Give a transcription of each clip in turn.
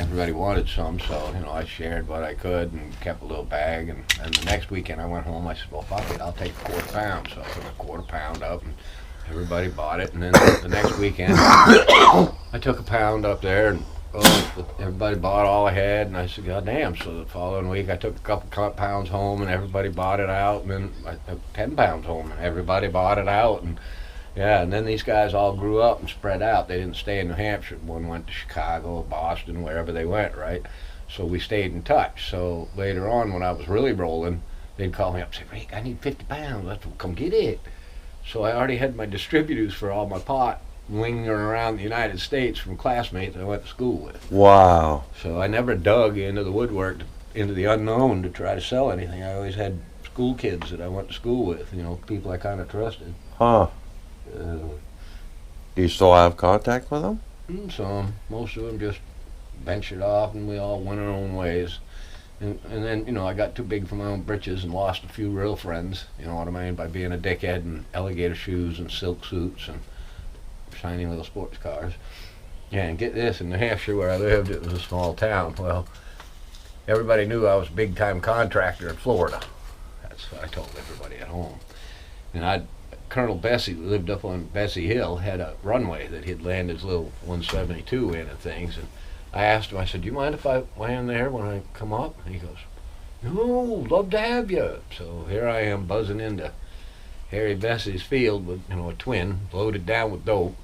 everybody wanted some, so, you know, I shared what I could and kept a little bag. And the next weekend I went home, I said, well, fuck it, I'll take a quarter pound. So I took a quarter pound up, and everybody bought it. And then the next weekend, I took a pound up there, and everybody bought all I had. And I said, God damn. So the following week, I took a couple pounds home, and everybody bought it out. And then I took 10 pounds home, and everybody bought it out. And yeah, and then these guys all grew up and spread out. They didn't stay in New Hampshire. One went to Chicago, Boston, wherever they went, right? So we stayed in touch. So later on, when I was really rolling, they'd call me up and say, Rick, I need 50 pounds. Let's come get it. So I already had my distributors for all my pot lingering around the United States from classmates I went to school with. Wow. So I never dug into the woodwork, into the unknown to try to sell anything. I always had school kids that I went to school with, you know, people I kind of trusted. Huh. Do you still have contact with them? Some. Most of them just ventured off, and we all went our own ways. And then, you know, I got too big for my own britches and lost a few real friends, you know what I mean, by being a dickhead and alligator shoes and silk suits and shiny little sports cars. Yeah, and get this, in New Hampshire where I lived, it was a small town. Well, everybody knew I was a big-time contractor in Florida. That's what I told everybody at home. And Colonel Bessie, who lived up on Bessie Hill, had a runway that he'd land his little 172 in and things. And I asked him, I said, do you mind if I land there when I come up? And he goes, no, love to have you. So here I am buzzing into Harry Bessie's field with, you know, a twin loaded down with dope.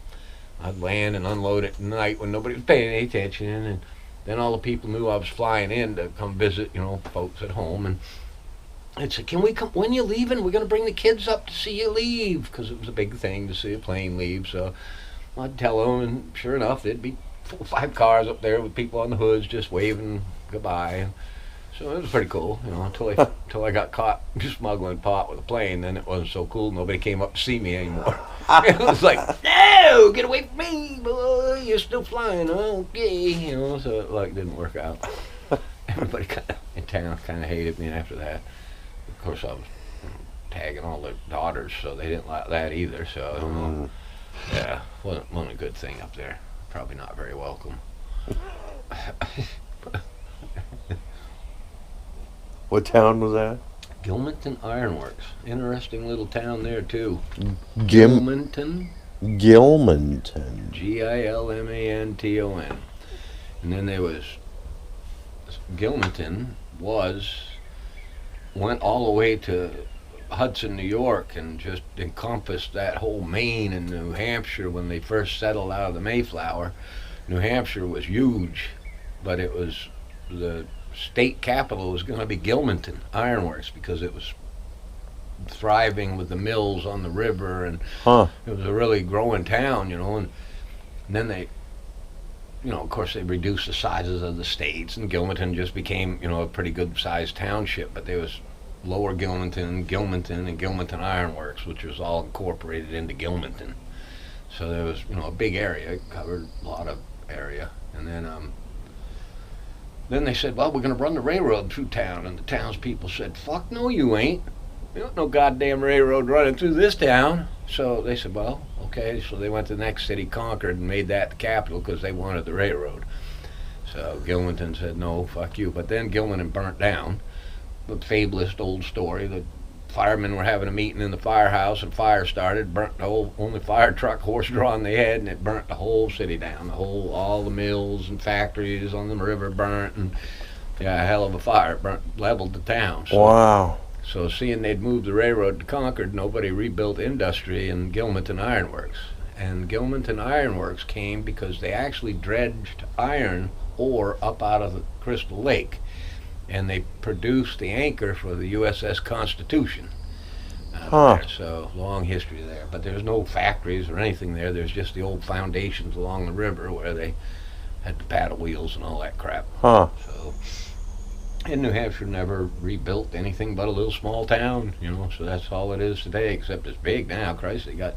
I'd land and unload it at night when nobody was paying any attention. And then all the people knew I was flying in to come visit, you know, folks at home. And I said, can we come, when you're leaving, we're going to bring the kids up to see you leave, because it was a big thing to see a plane leave. So I'd tell them, and sure enough, there'd be 4 or 5 cars up there with people on the hoods just waving goodbye. So it was pretty cool, you know, until I got caught smuggling pot with a plane. Then it wasn't so cool. Nobody came up to see me anymore. It was like, no, get away from me, boy. You're still flying, okay. You know, so it like didn't work out. Everybody in town kind of hated me after that. Of course, I was tagging all the daughters, so they didn't like that either. So, yeah, wasn't a good thing up there. Probably not very welcome. What town was that? Gilmanton Ironworks. Interesting little town there, too. Gilmanton. Gilmanton. Gilmanton. And then there was Gilmanton went all the way to Hudson, New York, and just encompassed that whole Maine and New Hampshire when they first settled out of the Mayflower. New Hampshire was huge, but it was the state capital was going to be Gilmanton Ironworks because it was thriving with the mills on the river, and it was a really growing town, you know. And then they, you know, of course they reduced the sizes of the states, and Gilmanton just became, you know, a pretty good sized township. But there was Lower Gilmanton, and Gilmanton Ironworks, which was all incorporated into Gilmanton. So there was, you know, a big area. It covered a lot of area. And then they said, well, we're going to run the railroad through town. And the townspeople said, fuck no, you ain't. There ain't no goddamn railroad running through this town. So they said, well, okay. So they went to the next city, Concord, and made that the capital because they wanted the railroad. So Gilmanton said, no, fuck you. But then Gilmanton burnt down. The fabulous old story. The firemen were having a meeting in the firehouse, and fire started, burnt the whole, only fire truck, horse drawn they had, and it burnt the whole city down. All the mills and factories on the river burnt, and yeah, a hell of a fire. It burnt, leveled the town. So, wow. So seeing they'd moved the railroad to Concord, nobody rebuilt industry in Gilmanton Ironworks. And Gilmanton Ironworks came because they actually dredged iron ore up out of the Crystal Lake. And they produced the anchor for the USS Constitution. There. So long history there. But there's no factories or anything there. There's just the old foundations along the river where they had the paddle wheels and all that crap. So, and New Hampshire never rebuilt anything but a little small town, you know. So that's all it is today, except it's big now. Christ, they got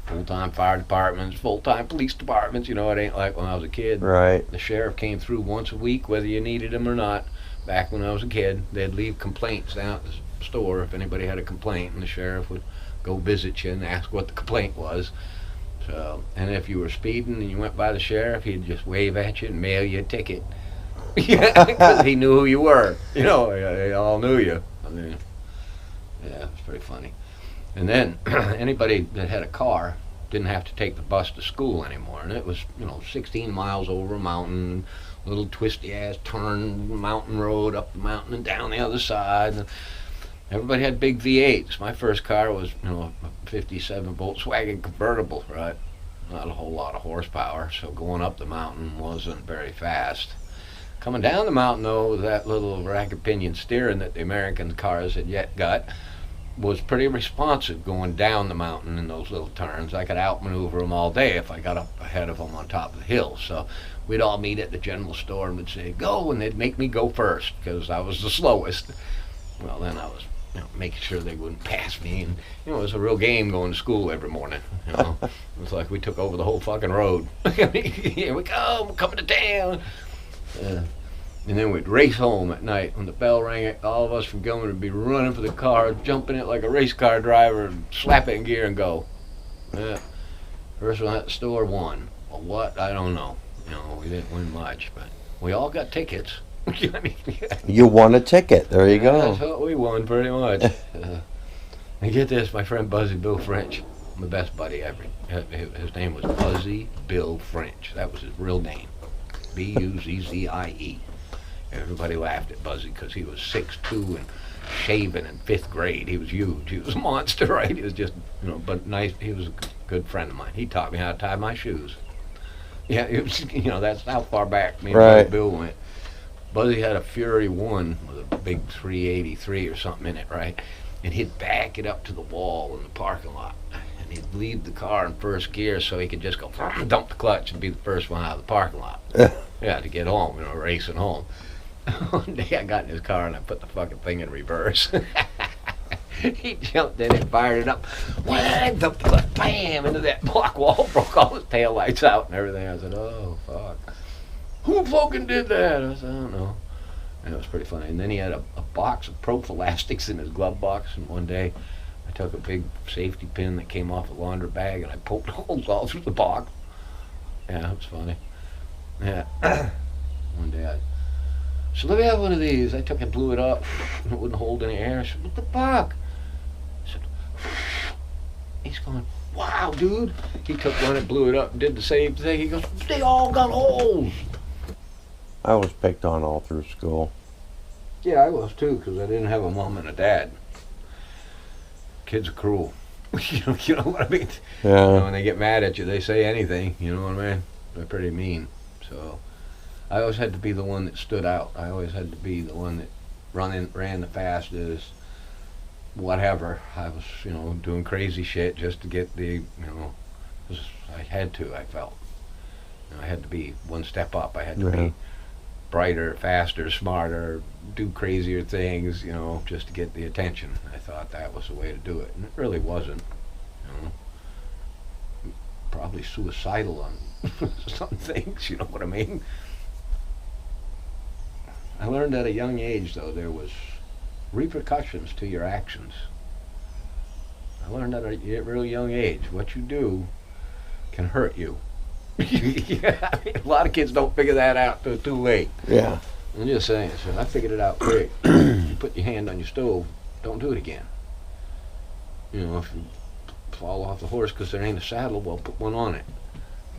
full-time fire departments, full-time police departments. You know, it ain't like when I was a kid. Right. The sheriff came through once a week, whether you needed him or not. Back when I was a kid, they'd leave complaints down at the store if anybody had a complaint, and the sheriff would go visit you and ask what the complaint was. So, and if you were speeding and you went by the sheriff, he'd just wave at you and mail you a ticket. Yeah, because he knew who you were. You know, they all knew you. I mean, yeah, it was pretty funny. And then anybody that had a car didn't have to take the bus to school anymore. And it was, 16 miles over a mountain, little twisty ass turn mountain road up the mountain and down the other side. And everybody had big V8s. My first car was, a 57 Volkswagen convertible, right? Not a whole lot of horsepower, so going up the mountain wasn't very fast. Coming down the mountain, though, with that little ragged pinion steering that the American cars had yet got, was pretty responsive going down the mountain in those little turns. I could outmaneuver them all day if I got up ahead of them on top of the hill. So we'd all meet at the general store and would say, go, and they'd make me go first because I was the slowest. Well, then I was making sure they wouldn't pass me. And, it was a real game going to school every morning. It was like we took over the whole fucking road. Here we go, we're coming to town. And then we'd race home at night. When the bell rang, all of us from Gilman would be running for the car, jumping it like a race car driver, and slap it in gear and go. First one at the store won. Well, what? I don't know. We didn't win much, but we all got tickets. You won a ticket. There you go. That's what we won, pretty much. And get this, my friend Buzzy Bill French, my best buddy ever. His name was Buzzy Bill French. That was his real name. Buzzie. Everybody laughed at Buzzy because he was 6'2" and shaven in 5th grade. He was huge. He was a monster, right? He was just, but nice. He was a good friend of mine. He taught me how to tie my shoes. Yeah, it was, that's how far back me and Right. Bill went. Buzzy had a Fury 1 with a big 383 or something in it, right? And he'd back it up to the wall in the parking lot. And he'd leave the car in first gear so he could just go dump the clutch and be the first one out of the parking lot. Yeah, to get home, racing home. One day I got in his car and I put the fucking thing in reverse. He jumped in and fired it up. Wham! Dumped the clutch, bam! Into that block wall, broke all his taillights out and everything. I said, oh, fuck. Who fucking did that? I said, I don't know. And it was pretty funny. And then he had a box of prophylactics in his glove box. And one day I took a big safety pin that came off a laundry bag and I poked holes all through the box. Yeah, it was funny. Yeah. One day I said, let me have one of these. I took and blew it up. It wouldn't hold any air. I said, what the fuck? I said, he's going, wow, dude. He took one and blew it up and did the same thing. He goes, they all got holes. I was picked on all through school. Yeah, I was too, because I didn't have a mom and a dad. Kids are cruel. you know what I mean? Yeah. When they get mad at you, they say anything. You know what I mean? They're pretty mean. So I always had to be the one that stood out. I always had to be the one that ran the fastest, whatever. I was, doing crazy shit just to get the, 'cause I had to, I felt. I had to be one step up. I had to be brighter, faster, smarter, do crazier things, just to get the attention. I thought that was the way to do it. And it really wasn't. Probably suicidal on some things, you know what I mean? I learned at a young age, though, there was repercussions to your actions. I learned at a really young age. What you do can hurt you. Yeah, I mean, a lot of kids don't figure that out till too late. Yeah. I'm just saying, so I figured it out quick. You put your hand on your stove, don't do it again. If you fall off the horse because there ain't a saddle, well, put one on it.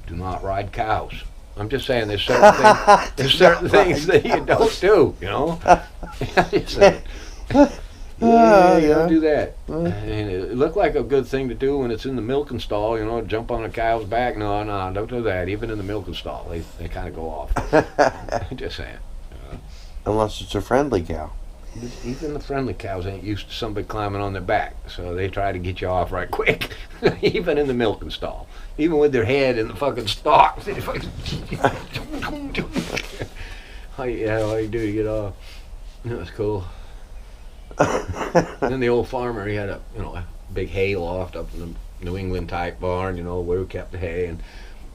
Do not ride cows. I'm just saying, there's certain things that you don't do, Don't do that. And it looked like a good thing to do when it's in the milking stall, jump on a cow's back. No, don't do that. Even in the milking stall, they kind of go off. Just saying. Unless it's a friendly cow. Even the friendly cows ain't used to somebody climbing on their back, so they try to get you off right quick. Even in the milking stall. Even with their head in the fucking stalk. All you do to get off. That was cool. Then the old farmer, he had a big hay loft up in the New England type barn, where we kept the hay, and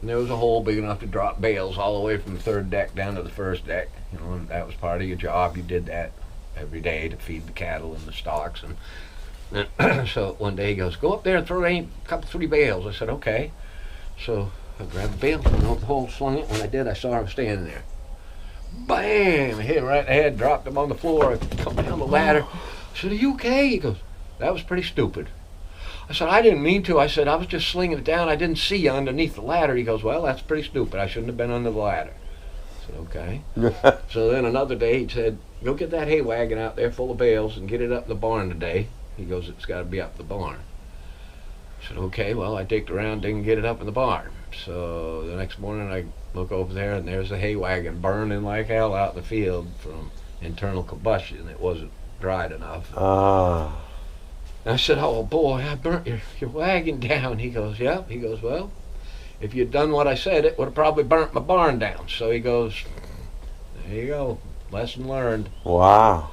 there was a hole big enough to drop bales all the way from the third deck down to the first deck. And that was part of your job. You did that every day to feed the cattle and the stocks. And so one day he goes, go up there and throw a couple 3 bales. I said, okay. So I grabbed the bale, went over the hole, slung it. When I did, I saw him standing there. Bam! Hit him right in the head, dropped him on the floor. I come down the ladder. I said, "Are you okay?" He goes, "That was pretty stupid." I said, "I didn't mean to." I said, "I was just slinging it down. I didn't see you underneath the ladder." He goes, "Well, that's pretty stupid. I shouldn't have been under the ladder." I said, "Okay." So then another day he said, "Go get that hay wagon out there full of bales and get it up in the barn today." He goes, "It's got to be up the barn." I said, "Okay." Well, I digged around, didn't get it up in the barn. So the next morning I look over there and there's the hay wagon burning like hell out in the field from internal combustion. It wasn't dried enough. Ah. And I said, "Oh boy, I burnt your wagon down." He goes, "Yep." He goes, "Well, if you'd done what I said, it would have probably burnt my barn down." So he goes, "There you go, lesson learned." Wow.